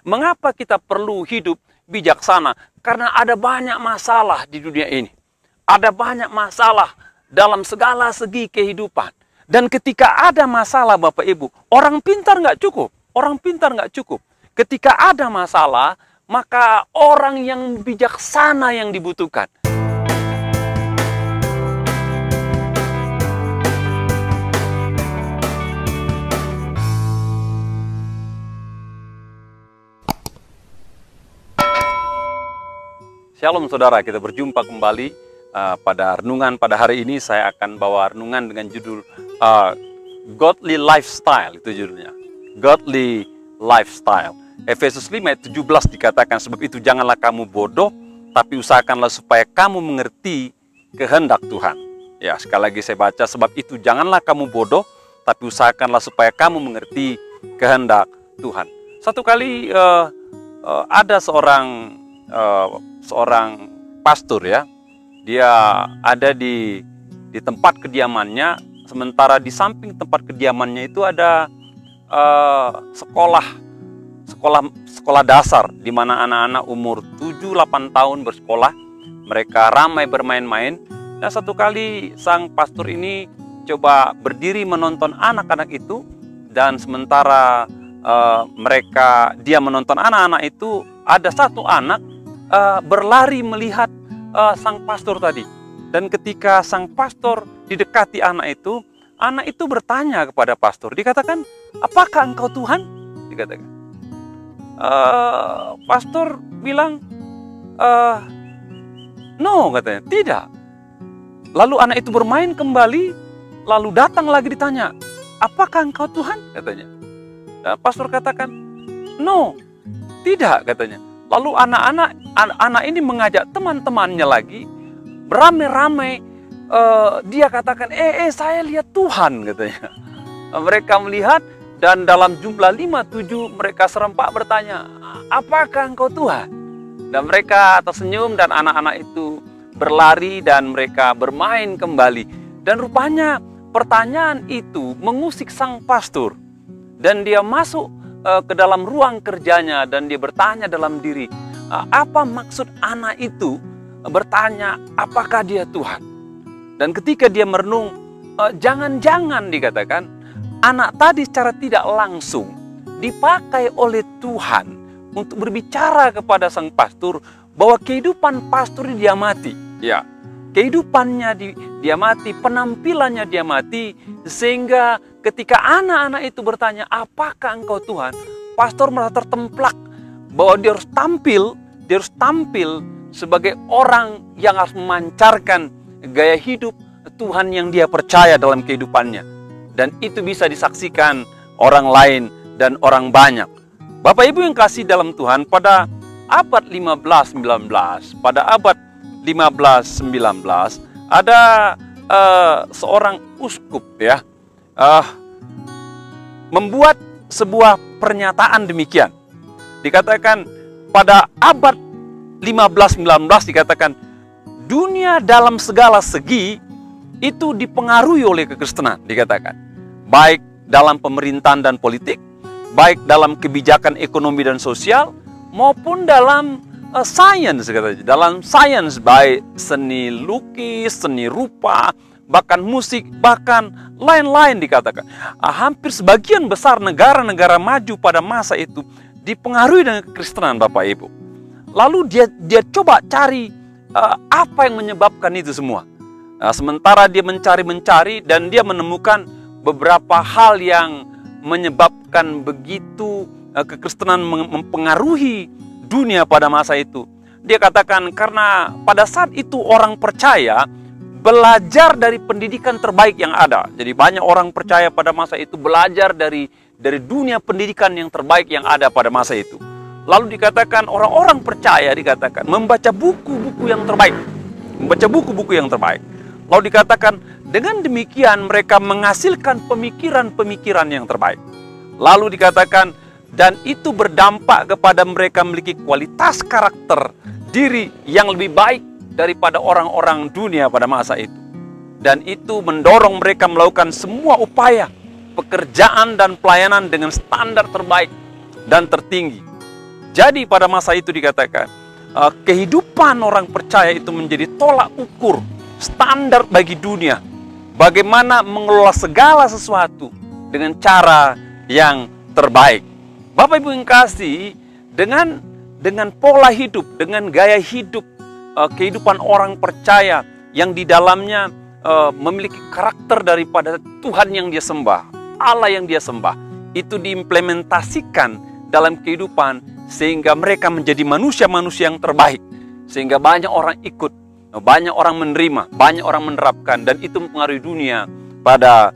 Mengapa kita perlu hidup bijaksana? Karena ada banyak masalah di dunia ini. Ada banyak masalah dalam segala segi kehidupan. Dan ketika ada masalah Bapak Ibu, orang pintar nggak cukup. Orang pintar nggak cukup. Ketika ada masalah, maka orang yang bijaksana yang dibutuhkan. Shalom saudara, kita berjumpa kembali pada renungan pada hari ini. Saya akan bawa renungan dengan judul Godly Lifestyle, itu judulnya. Godly Lifestyle. Efesus 5 ayat 17 dikatakan, sebab itu janganlah kamu bodoh, tapi usahakanlah supaya kamu mengerti kehendak Tuhan. Ya, sekali lagi saya baca, sebab itu janganlah kamu bodoh, tapi usahakanlah supaya kamu mengerti kehendak Tuhan. Satu kali ada seorang pastor, ya, dia ada di tempat kediamannya, sementara di samping tempat kediamannya itu ada sekolah dasar, di mana anak-anak umur 7-8 tahun bersekolah. Mereka ramai bermain-main, dan satu kali sang pastor ini coba berdiri menonton anak-anak itu, dan sementara dia menonton anak-anak itu, ada satu anak berlari melihat sang pastor tadi. Dan ketika sang pastor didekati anak itu bertanya kepada pastor. Dikatakan, apakah engkau Tuhan? Dikatakan. Pastor bilang, no, katanya, tidak. Lalu anak itu bermain kembali, lalu datang lagi ditanya, apakah engkau Tuhan? Katanya. Pastor katakan, no, tidak, katanya. Lalu anak ini mengajak teman-temannya lagi, beramai-ramai, dia katakan, saya lihat Tuhan, katanya. Mereka melihat, dan dalam jumlah 5-7 mereka serempak bertanya, apakah engkau Tuhan? Dan mereka tersenyum, dan anak-anak itu berlari dan mereka bermain kembali. Dan rupanya pertanyaan itu mengusik sang pastor, dan dia masuk ke dalam ruang kerjanya, dan dia bertanya dalam diri, apa maksud anak itu bertanya apakah dia Tuhan? Dan ketika dia merenung, jangan-jangan dikatakan anak tadi secara tidak langsung dipakai oleh Tuhan untuk berbicara kepada sang pastor bahwa kehidupan pastor ini dia mati. Ya, kehidupannya dia mati, penampilannya dia mati, sehingga ketika anak-anak itu bertanya, apakah engkau Tuhan? Pastor merasa tertemplak bahwa dia harus tampil sebagai orang yang harus memancarkan gaya hidup Tuhan yang dia percaya dalam kehidupannya. Dan itu bisa disaksikan orang lain dan orang banyak. Bapak Ibu yang kasih dalam Tuhan, pada abad 15-19, ada seorang uskup, ya, membuat sebuah pernyataan demikian. Dikatakan pada abad 15-19 dikatakan dunia dalam segala segi itu dipengaruhi oleh kekristenan, dikatakan. Baik dalam pemerintahan dan politik, baik dalam kebijakan ekonomi dan sosial, maupun dalam sains, katanya. Dalam sains, baik seni lukis, seni rupa, bahkan musik, bahkan lain-lain dikatakan. Hampir sebagian besar negara-negara maju pada masa itu dipengaruhi dengan kekristenan, Bapak Ibu. Lalu dia coba cari apa yang menyebabkan itu semua. Sementara dia mencari dan dia menemukan beberapa hal yang menyebabkan begitu kekristenan mempengaruhi dunia pada masa itu. Dia katakan karena pada saat itu orang percaya belajar dari pendidikan terbaik yang ada. Jadi banyak orang percaya pada masa itu belajar dari dunia pendidikan yang terbaik yang ada pada masa itu. Lalu dikatakan orang-orang percaya dikatakan membaca buku-buku yang terbaik. Membaca buku-buku yang terbaik. Lalu dikatakan dengan demikian mereka menghasilkan pemikiran-pemikiran yang terbaik. Lalu dikatakan dan itu berdampak kepada mereka memiliki kualitas karakter diri yang lebih baik daripada orang-orang dunia pada masa itu. Dan itu mendorong mereka melakukan semua upaya pekerjaan dan pelayanan dengan standar terbaik dan tertinggi. Jadi pada masa itu dikatakan, kehidupan orang percaya itu menjadi tolak ukur, standar bagi dunia. Bagaimana mengelola segala sesuatu dengan cara yang terbaik. Bapak Ibu yang kasih, dengan pola hidup, dengan gaya hidup, kehidupan orang percaya yang di dalamnya memiliki karakter daripada Tuhan yang dia sembah, Allah yang dia sembah, itu diimplementasikan dalam kehidupan sehingga mereka menjadi manusia-manusia yang terbaik, sehingga banyak orang ikut, banyak orang menerima, banyak orang menerapkan, dan itu mempengaruhi dunia pada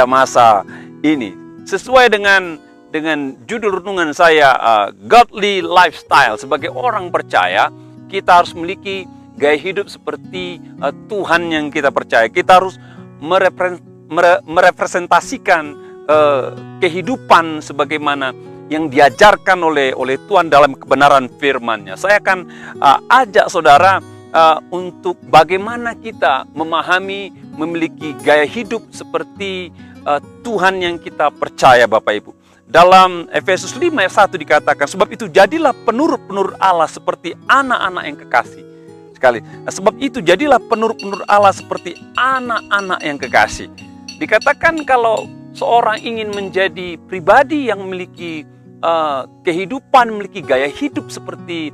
masa ini. Sesuai dengan judul renungan saya, Godly Lifestyle. Sebagai orang percaya, kita harus memiliki gaya hidup seperti Tuhan yang kita percaya. Kita harus merepresentasikan kehidupan sebagaimana yang diajarkan oleh Tuhan dalam kebenaran firman-Nya. Saya akan ajak saudara untuk bagaimana kita memahami, memiliki gaya hidup seperti Tuhan yang kita percaya, Bapak Ibu. Dalam Efesus 5 ayat 1 dikatakan, sebab itu jadilah penurut-penurut Allah seperti anak-anak yang kekasih. Sebab itu jadilah penurut-penurut Allah seperti anak-anak yang kekasih. Dikatakan kalau seorang ingin menjadi pribadi yang memiliki kehidupan, memiliki gaya hidup seperti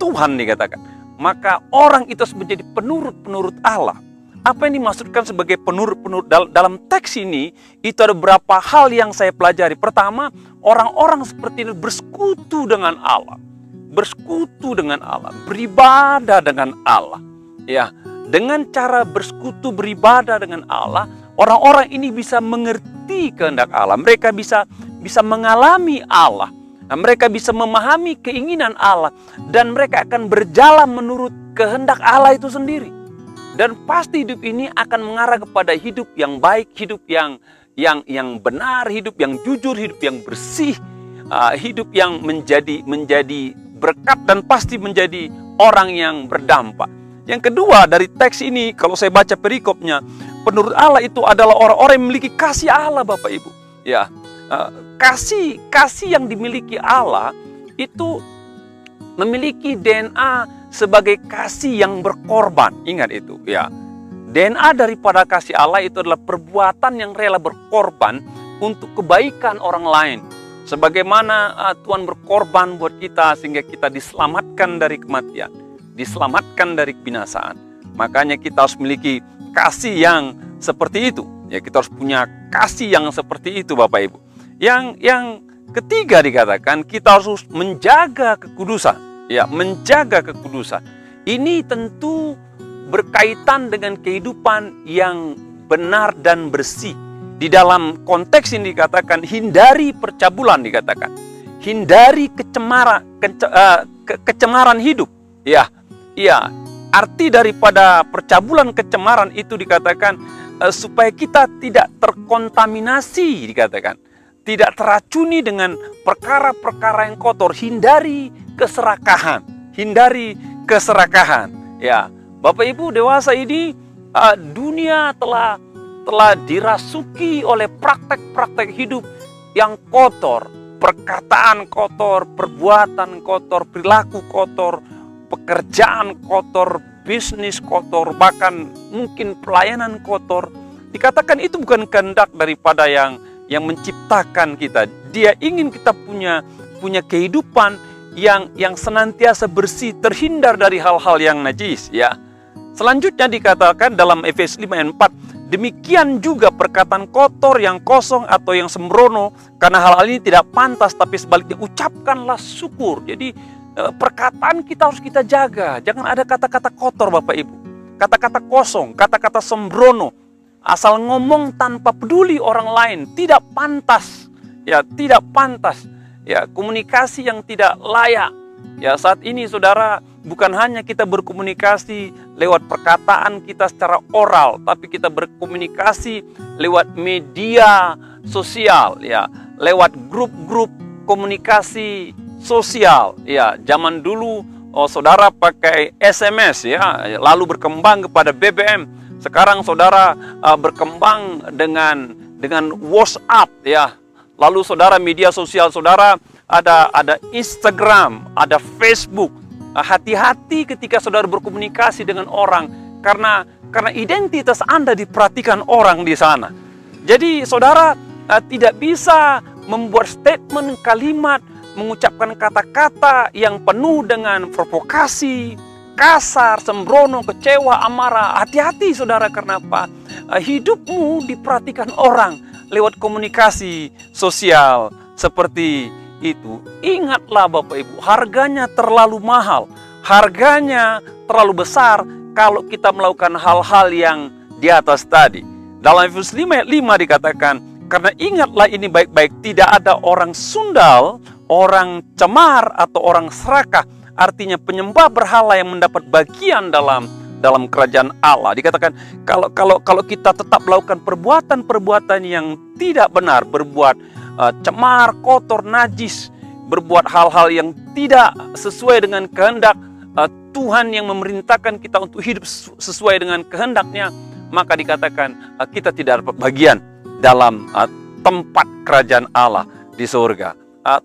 Tuhan dikatakan, maka orang itu harus menjadi penurut-penurut Allah. Apa yang dimaksudkan sebagai penurut-penurut dalam teks ini? Itu ada beberapa hal yang saya pelajari. Pertama, orang-orang seperti ini bersekutu dengan Allah. Bersekutu dengan Allah, beribadah dengan Allah. Ya, dengan cara bersekutu beribadah dengan Allah, orang-orang ini bisa mengerti kehendak Allah. Mereka bisa mengalami Allah. Nah, mereka bisa memahami keinginan Allah, dan mereka akan berjalan menurut kehendak Allah itu sendiri. Dan pasti hidup ini akan mengarah kepada hidup yang baik, hidup yang benar, hidup yang jujur, hidup yang bersih, hidup yang menjadi berkat, dan pasti menjadi orang yang berdampak. Yang kedua, dari teks ini kalau saya baca perikopnya, penurut Allah itu adalah orang-orang yang memiliki kasih Allah, Bapak Ibu. Ya, kasih yang dimiliki Allah itu memiliki DNA sebagai kasih yang berkorban. Ingat itu, ya. DNA daripada kasih Allah itu adalah perbuatan yang rela berkorban untuk kebaikan orang lain. Sebagaimana Tuhan berkorban buat kita sehingga kita diselamatkan dari kematian, diselamatkan dari kebinasaan. Makanya kita harus memiliki kasih yang seperti itu. Ya, kita harus punya kasih yang seperti itu, Bapak Ibu. Yang ketiga dikatakan kita harus menjaga kekudusan. Ya, menjaga kekudusan. Ini tentu berkaitan dengan kehidupan yang benar dan bersih. Di dalam konteks ini dikatakan hindari percabulan, dikatakan hindari kecemaran hidup. Ya, arti daripada percabulan, kecemaran itu dikatakan supaya kita tidak terkontaminasi, dikatakan tidak teracuni dengan perkara-perkara yang kotor. Hindari keserakahan, hindari keserakahan. Ya, Bapak Ibu dewasa ini, dunia telah dirasuki oleh praktek-praktek hidup yang kotor, perkataan kotor, perbuatan kotor, perilaku kotor, pekerjaan kotor, bisnis kotor, bahkan mungkin pelayanan kotor. Dikatakan itu bukan kehendak daripada yang menciptakan kita. Dia ingin kita punya kehidupan yang senantiasa bersih, terhindar dari hal-hal yang najis. Ya. Selanjutnya dikatakan dalam Efesus 5 ayat 4, demikian juga perkataan kotor yang kosong atau yang sembrono, karena hal-hal ini tidak pantas, tapi sebaliknya ucapkanlah syukur. Jadi perkataan kita harus kita jaga. Jangan ada kata-kata kotor, Bapak Ibu. Kata-kata kosong, kata-kata sembrono, asal ngomong tanpa peduli orang lain, tidak pantas. Ya, tidak pantas. Ya, komunikasi yang tidak layak. Ya, saat ini saudara, bukan hanya kita berkomunikasi lewat perkataan kita secara oral, tapi kita berkomunikasi lewat media sosial, ya, lewat grup-grup komunikasi sosial. Ya, zaman dulu saudara pakai SMS, ya, lalu berkembang kepada BBM. Sekarang saudara berkembang dengan WhatsApp, ya. Lalu saudara media sosial saudara ada Instagram, ada Facebook. Hati-hati ketika saudara berkomunikasi dengan orang, karena identitas Anda diperhatikan orang di sana. Jadi saudara tidak bisa membuat statement, kalimat, mengucapkan kata-kata yang penuh dengan provokasi, kasar, sembrono, kecewa, amarah. Hati-hati saudara, karena apa? Hidupmu diperhatikan orang lewat komunikasi sosial seperti itu. Ingatlah Bapak Ibu, harganya terlalu mahal, harganya terlalu besar kalau kita melakukan hal-hal yang di atas tadi. Dalam Efesus 5 ayat 5 dikatakan, karena ingatlah ini baik-baik, tidak ada orang sundal, orang cemar, atau orang serakah, artinya penyembah berhala yang mendapat bagian dalam kerajaan Allah. Dikatakan kalau kita tetap melakukan perbuatan-perbuatan yang tidak benar, berbuat cemar, kotor, najis, berbuat hal-hal yang tidak sesuai dengan kehendak Tuhan yang memerintahkan kita untuk hidup sesuai dengan kehendaknya, maka dikatakan kita tidak dapat bagian dalam tempat kerajaan Allah di surga.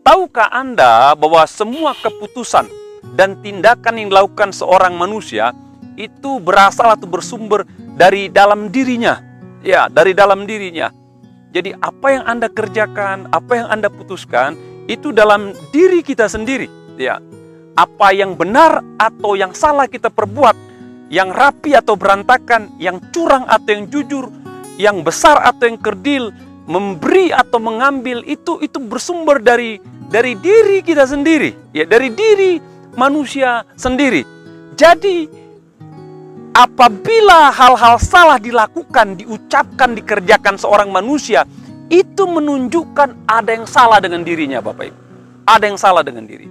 Tahukah Anda bahwa semua keputusan dan tindakan yang dilakukan seorang manusia itu berasal atau bersumber dari dalam dirinya? Ya, dari dalam dirinya. Jadi apa yang Anda kerjakan, apa yang Anda putuskan, itu dalam diri kita sendiri. Ya, apa yang benar atau yang salah kita perbuat, yang rapi atau berantakan, yang curang atau yang jujur, yang besar atau yang kerdil, memberi atau mengambil, itu bersumber dari diri kita sendiri, ya, dari diri manusia sendiri. Jadi apabila hal-hal salah dilakukan, diucapkan, dikerjakan seorang manusia, itu menunjukkan ada yang salah dengan dirinya, Bapak Ibu. Ada yang salah dengan diri.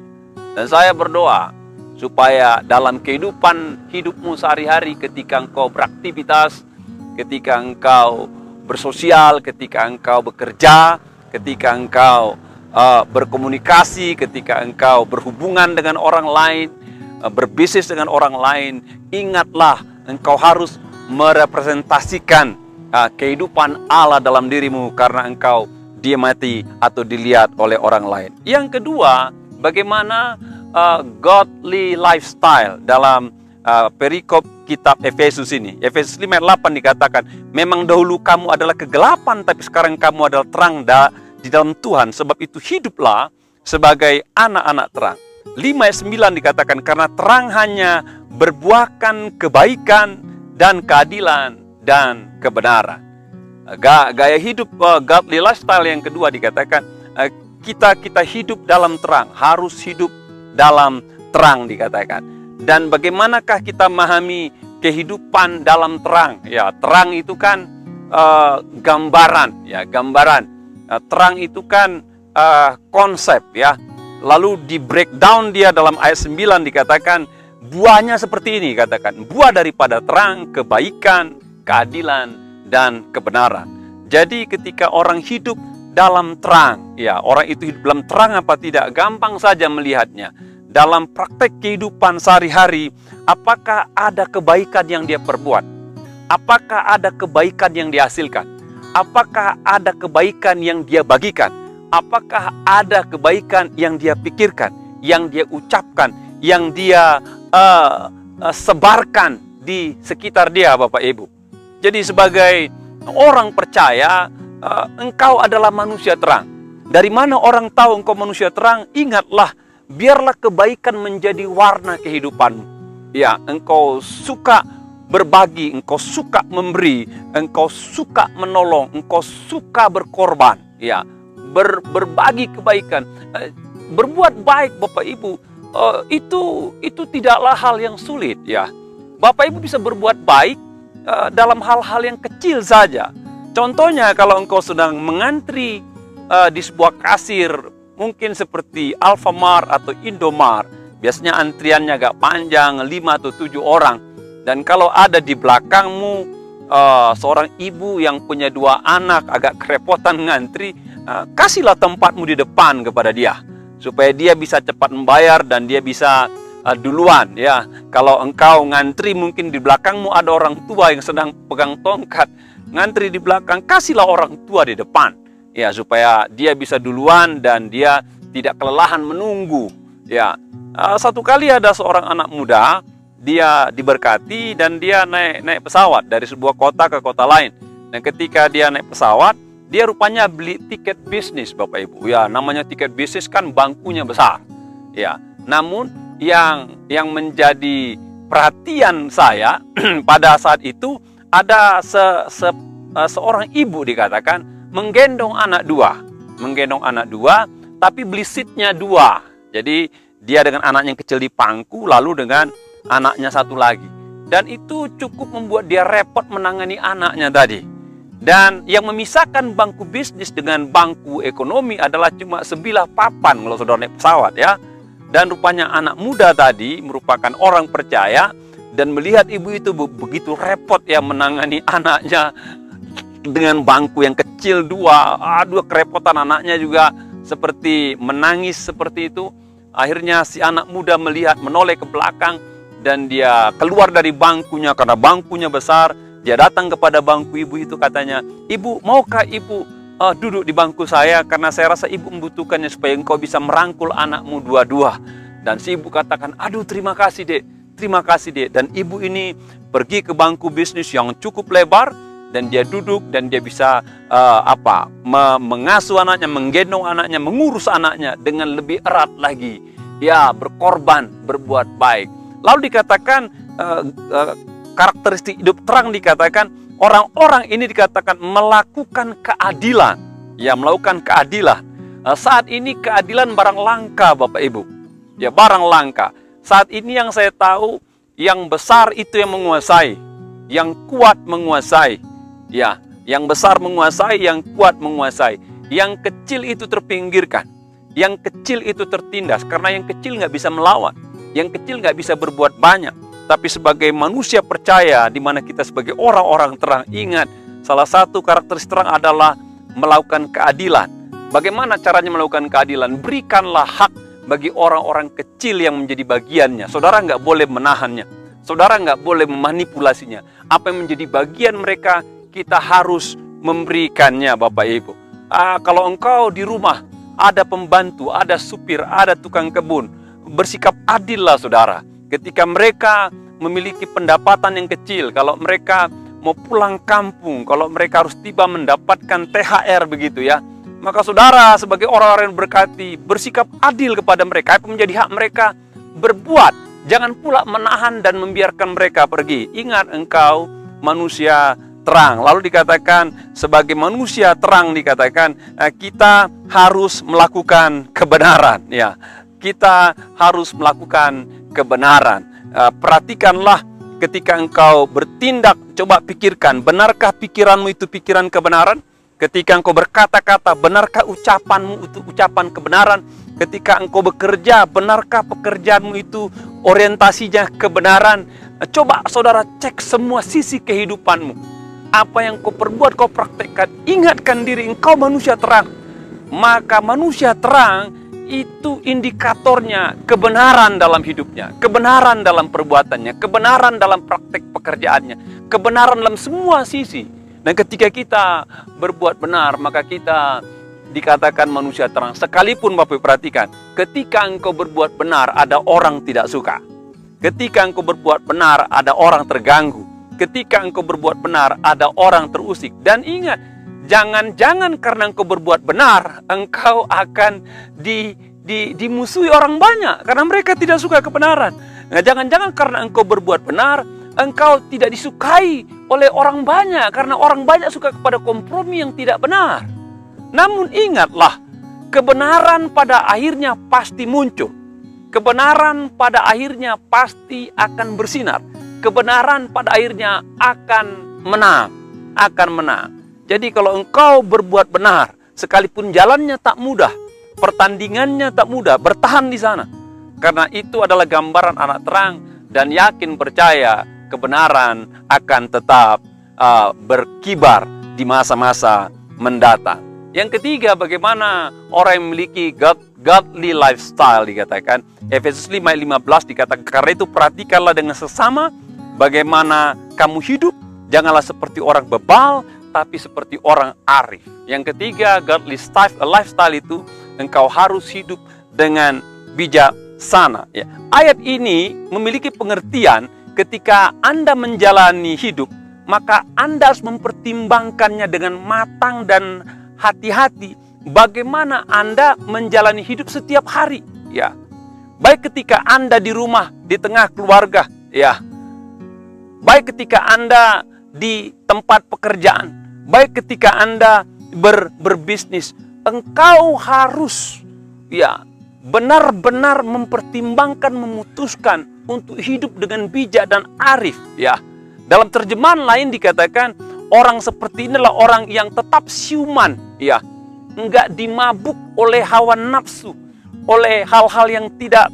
Dan saya berdoa supaya dalam kehidupan hidupmu sehari-hari, ketika engkau beraktivitas, ketika engkau bersosial, ketika engkau bekerja, ketika engkau berkomunikasi, ketika engkau berhubungan dengan orang lain, berbisnis dengan orang lain, ingatlah engkau harus merepresentasikan kehidupan Allah dalam dirimu, karena engkau diamati atau dilihat oleh orang lain. Yang kedua, bagaimana godly lifestyle dalam perikop kitab Efesus ini. Efesus 5 ayat 8 dikatakan, memang dahulu kamu adalah kegelapan, tapi sekarang kamu adalah terang di dalam Tuhan. Sebab itu hiduplah sebagai anak-anak terang. 5 ayat 9 dikatakan, karena terang hanya berbuahkan kebaikan dan keadilan dan kebenaran. Gaya hidup godly lifestyle yang kedua dikatakan, kita hidup dalam terang, harus hidup dalam terang dikatakan. Dan bagaimanakah kita memahami kehidupan dalam terang? Ya, terang itu kan gambaran, ya, gambaran. Terang itu kan konsep, ya. Lalu di breakdown dia dalam ayat 9 dikatakan, buahnya seperti ini, katakan, buah daripada terang, kebaikan, keadilan, dan kebenaran. Jadi ketika orang hidup dalam terang, ya, orang itu hidup dalam terang apa tidak, gampang saja melihatnya. Dalam praktek kehidupan sehari-hari, apakah ada kebaikan yang dia perbuat? Apakah ada kebaikan yang dihasilkan? Apakah ada kebaikan yang dia bagikan? Apakah ada kebaikan yang dia pikirkan, yang dia ucapkan, yang dia sebarkan di sekitar dia, Bapak Ibu? Jadi sebagai orang percaya, engkau adalah manusia terang. Dari mana orang tahu engkau manusia terang? Ingatlah, biarlah kebaikan menjadi warna kehidupanmu. Ya, engkau suka berbagi, engkau suka memberi, engkau suka menolong, engkau suka berkorban. Ya, berbagi kebaikan, berbuat baik, Bapak Ibu, itu tidaklah hal yang sulit. Ya, Bapak Ibu bisa berbuat baik dalam hal-hal yang kecil saja. Contohnya kalau engkau sedang mengantri di sebuah kasir, mungkin seperti Alfamart atau Indomart, biasanya antriannya agak panjang, 5 atau 7 orang. Dan kalau ada di belakangmu seorang ibu yang punya 2 anak, agak kerepotan ngantri, kasihlah tempatmu di depan kepada dia, supaya dia bisa cepat membayar dan dia bisa duluan. Ya, kalau engkau ngantri, mungkin di belakangmu ada orang tua yang sedang pegang tongkat, ngantri di belakang, kasihlah orang tua di depan. Ya, supaya dia bisa duluan dan dia tidak kelelahan menunggu. Ya, satu kali ada seorang anak muda, dia diberkati dan dia naik pesawat dari sebuah kota ke kota lain. Dan ketika dia naik pesawat, dia rupanya beli tiket bisnis, Bapak Ibu. Ya, namanya tiket bisnis kan bangkunya besar. Ya, namun yang menjadi perhatian saya pada saat itu ada seorang ibu dikatakan menggendong anak dua, tapi beli seatnya dua. Jadi dia dengan anaknya yang kecil di pangku, lalu dengan anaknya satu lagi. Dan itu cukup membuat dia repot menangani anaknya tadi. Dan yang memisahkan bangku bisnis dengan bangku ekonomi adalah cuma sebilah papan kalau saudara naik pesawat ya. Dan rupanya anak muda tadi merupakan orang percaya dan melihat ibu itu begitu repot ya menangani anaknya dengan bangku yang kecil dua. Aduh, kerepotan, anaknya juga seperti menangis seperti itu. Akhirnya si anak muda melihat, menoleh ke belakang dan dia keluar dari bangkunya karena bangkunya besar. Dia datang kepada bangku ibu itu, katanya, "Ibu, maukah ibu duduk di bangku saya karena saya rasa ibu membutuhkannya supaya engkau bisa merangkul anakmu dua-dua." Dan si ibu katakan, "Aduh, terima kasih dek, terima kasih dek." Dan ibu ini pergi ke bangku bisnis yang cukup lebar dan dia duduk dan dia bisa mengasuh anaknya, menggendong anaknya, mengurus anaknya dengan lebih erat lagi. Ya, berkorban, berbuat baik. Lalu dikatakan karakteristik hidup terang, dikatakan orang-orang ini dikatakan melakukan keadilan. Ya, melakukan keadilan. Saat ini keadilan barang langka, Bapak Ibu. Ya, barang langka. Saat ini yang saya tahu, yang besar itu yang menguasai, yang kuat menguasai. Ya, yang besar menguasai, yang kuat menguasai. Yang kecil itu terpinggirkan. Yang kecil itu tertindas karena yang kecil nggak bisa melawan. Yang kecil nggak bisa berbuat banyak. Tapi sebagai manusia percaya, di mana kita sebagai orang-orang terang, ingat, salah satu karakteristik terang adalah melakukan keadilan. Bagaimana caranya melakukan keadilan? Berikanlah hak bagi orang-orang kecil yang menjadi bagiannya. Saudara nggak boleh menahannya. Saudara nggak boleh memanipulasinya. Apa yang menjadi bagian mereka, kita harus memberikannya, Bapak Ibu. Kalau engkau di rumah, ada pembantu, ada supir, ada tukang kebun, bersikap adillah saudara. Ketika mereka memiliki pendapatan yang kecil, kalau mereka mau pulang kampung, kalau mereka harus tiba mendapatkan THR begitu ya, maka saudara sebagai orang-orang yang berkati, bersikap adil kepada mereka. Apa menjadi hak mereka? Berbuat. Jangan pula menahan dan membiarkan mereka pergi. Ingat, engkau manusia terang. Lalu dikatakan sebagai manusia terang, dikatakan kita harus melakukan kebenaran. Ya, kita harus melakukan kebenaran. Perhatikanlah ketika engkau bertindak, coba pikirkan, benarkah pikiranmu itu pikiran kebenaran? Ketika engkau berkata-kata, benarkah ucapanmu itu ucapan kebenaran? Ketika engkau bekerja, benarkah pekerjaanmu itu orientasinya kebenaran? Coba saudara cek semua sisi kehidupanmu. Apa yang kau perbuat, kau praktekkan. Ingatkan diri engkau manusia terang. Maka manusia terang itu indikatornya kebenaran dalam hidupnya, kebenaran dalam perbuatannya, kebenaran dalam praktek pekerjaannya, kebenaran dalam semua sisi. Dan ketika kita berbuat benar, maka kita dikatakan manusia terang. Sekalipun Bapak perhatikan, ketika engkau berbuat benar, ada orang tidak suka. Ketika engkau berbuat benar, ada orang terganggu. Ketika engkau berbuat benar, ada orang terusik. Dan ingat, jangan-jangan karena engkau berbuat benar, engkau akan dimusuhi orang banyak karena mereka tidak suka kebenaran. Nah, jangan-jangan karena engkau berbuat benar, engkau tidak disukai oleh orang banyak karena orang banyak suka kepada kompromi yang tidak benar. Namun ingatlah, kebenaran pada akhirnya pasti muncul. Kebenaran pada akhirnya pasti akan bersinar. Kebenaran pada akhirnya akan menang, akan menang. Jadi kalau engkau berbuat benar, sekalipun jalannya tak mudah, pertandingannya tak mudah, bertahan di sana. Karena itu adalah gambaran anak terang dan yakin percaya kebenaran akan tetap berkibar di masa-masa mendatang. Yang ketiga, bagaimana orang yang memiliki godly lifestyle, dikatakan Efesus 5:15 dikatakan, karena itu perhatikanlah dengan sesama bagaimana kamu hidup, janganlah seperti orang bebal, tapi seperti orang arif. Yang ketiga, godly lifestyle itu engkau harus hidup dengan bijaksana. Ya. Ayat ini memiliki pengertian ketika Anda menjalani hidup, maka Anda harus mempertimbangkannya dengan matang dan hati-hati. Bagaimana Anda menjalani hidup setiap hari, ya. Baik ketika Anda di rumah, di tengah keluarga, ya. Baik ketika Anda di tempat pekerjaan, baik ketika Anda berbisnis, engkau harus, ya, benar-benar mempertimbangkan, memutuskan untuk hidup dengan bijak dan arif, ya. Dalam terjemahan lain dikatakan orang seperti inilah orang yang tetap siuman, ya, enggak dimabuk oleh hawa nafsu, oleh hal-hal yang tidak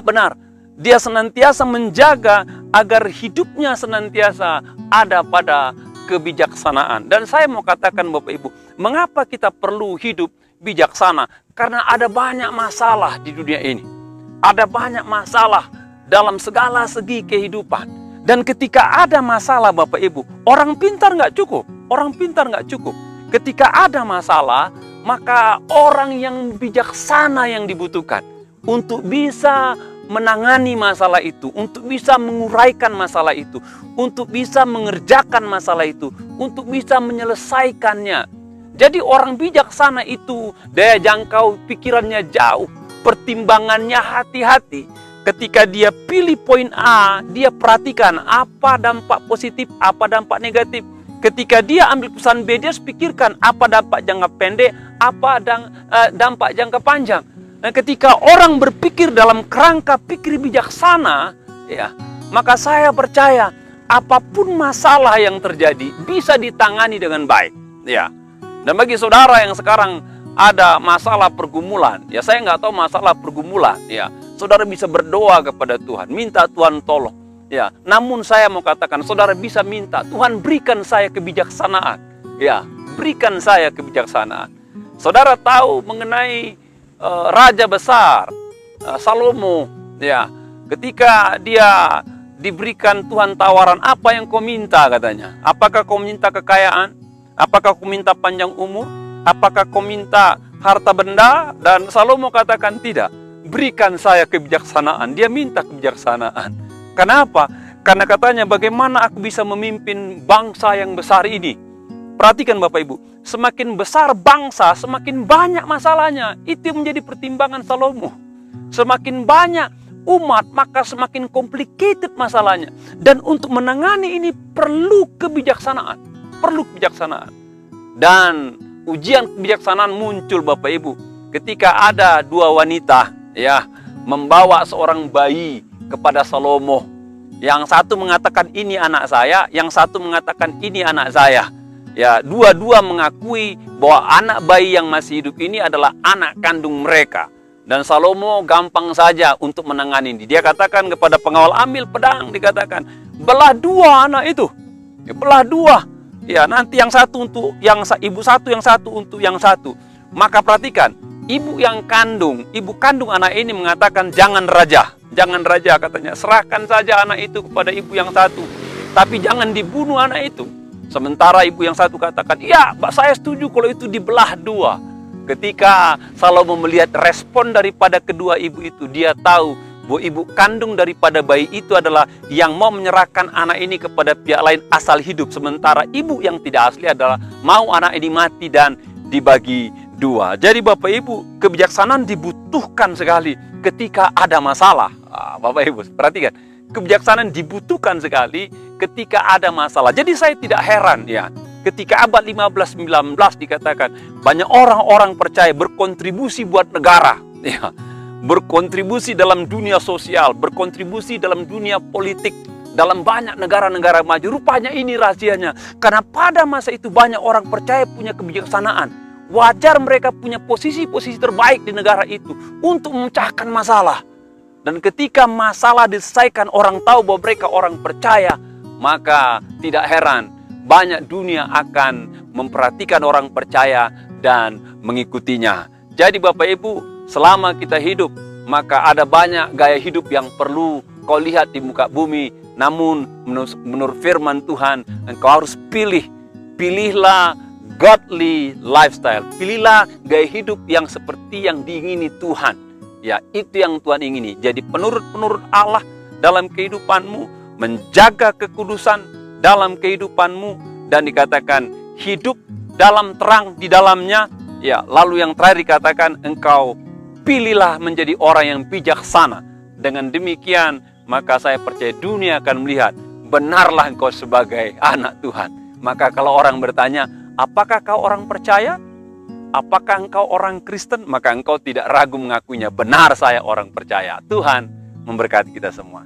benar. Dia senantiasa menjaga agar hidupnya senantiasa ada pada kebijaksanaan. Dan saya mau katakan Bapak Ibu, mengapa kita perlu hidup bijaksana? Karena ada banyak masalah di dunia ini. Ada banyak masalah dalam segala segi kehidupan. Dan ketika ada masalah Bapak Ibu, orang pintar nggak cukup. Orang pintar nggak cukup. Ketika ada masalah, maka orang yang bijaksana yang dibutuhkan untuk bisa menangani masalah itu, untuk bisa menguraikan masalah itu, untuk bisa mengerjakan masalah itu, untuk bisa menyelesaikannya. Jadi orang bijaksana itu daya jangkau pikirannya jauh, pertimbangannya hati-hati. Ketika dia pilih poin A, dia perhatikan apa dampak positif, apa dampak negatif. Ketika dia ambil pesan B, dia pikirkan apa dampak jangka pendek, apa dampak jangka panjang. Nah, ketika orang berpikir dalam kerangka pikir bijaksana, ya, maka saya percaya apapun masalah yang terjadi bisa ditangani dengan baik, ya. Dan bagi saudara yang sekarang ada masalah pergumulan, ya, saya nggak tahu masalah pergumulan, ya, saudara bisa berdoa kepada Tuhan, minta Tuhan tolong, ya. Namun saya mau katakan, saudara bisa minta Tuhan berikan saya kebijaksanaan, ya, berikan saya kebijaksanaan. Saudara tahu mengenai raja besar Salomo, ya, ketika dia diberikan Tuhan tawaran, apa yang kau minta, katanya. Apakah kau minta kekayaan? Apakah kau minta panjang umur? Apakah kau minta harta benda? Dan Salomo katakan tidak, berikan saya kebijaksanaan. Dia minta kebijaksanaan. Kenapa? Karena katanya, bagaimana aku bisa memimpin bangsa yang besar ini? Perhatikan Bapak Ibu, semakin besar bangsa, semakin banyak masalahnya. Itu menjadi pertimbangan Salomo. Semakin banyak umat, maka semakin complicated masalahnya. Dan untuk menangani ini perlu kebijaksanaan. Perlu kebijaksanaan. Dan ujian kebijaksanaan muncul Bapak Ibu ketika ada dua wanita, ya, membawa seorang bayi kepada Salomo. Yang satu mengatakan ini anak saya, yang satu mengatakan ini anak saya. Ya, dua-dua mengakui bahwa anak bayi yang masih hidup ini adalah anak kandung mereka. Dan Salomo gampang saja untuk menangani ini. Dia katakan kepada pengawal, ambil pedang, dikatakan, belah dua anak itu. Ya, belah dua. Ya, nanti yang satu untuk yang ibu satu, yang satu untuk yang satu. Maka perhatikan, ibu kandung anak ini mengatakan, jangan raja, katanya. Serahkan saja anak itu kepada ibu yang satu. Tapi jangan dibunuh anak itu. Sementara ibu yang satu katakan, iya, saya setuju kalau itu dibelah dua. Ketika Salomo melihat respon daripada kedua ibu itu, dia tahu bahwa ibu kandung daripada bayi itu adalah yang mau menyerahkan anak ini kepada pihak lain asal hidup. Sementara ibu yang tidak asli adalah mau anak ini mati dan dibagi dua. Jadi Bapak Ibu, kebijaksanaan dibutuhkan sekali ketika ada masalah. Bapak Ibu, perhatikan. Kebijaksanaan dibutuhkan sekali ketika ada masalah. Jadi saya tidak heran, ya, ketika abad 15-19 dikatakan banyak orang-orang percaya berkontribusi buat negara, ya, berkontribusi dalam dunia sosial, berkontribusi dalam dunia politik, dalam banyak negara-negara maju. Rupanya ini rahasianya. Karena pada masa itu banyak orang percaya punya kebijaksanaan. Wajar mereka punya posisi-posisi terbaik di negara itu untuk memecahkan masalah. Dan ketika masalah diselesaikan, orang tahu bahwa mereka orang percaya, maka tidak heran banyak dunia akan memperhatikan orang percaya dan mengikutinya. Jadi Bapak Ibu, selama kita hidup, maka ada banyak gaya hidup yang perlu kau lihat di muka bumi. Namun menurut firman Tuhan, engkau harus pilihlah godly lifestyle. Pilihlah gaya hidup yang seperti yang diingini Tuhan. Ya, itu yang Tuhan ingini. Jadi penurut-penurut Allah dalam kehidupanmu, menjaga kekudusan dalam kehidupanmu, dan dikatakan hidup dalam terang di dalamnya. Ya, lalu yang terakhir dikatakan engkau pilihlah menjadi orang yang bijaksana. Dengan demikian, maka saya percaya dunia akan melihat benarlah engkau sebagai anak Tuhan. Maka kalau orang bertanya, apakah kau orang percaya? Apakah engkau orang Kristen? Maka engkau tidak ragu mengakuinya, benar saya orang percaya. Tuhan memberkati kita semua.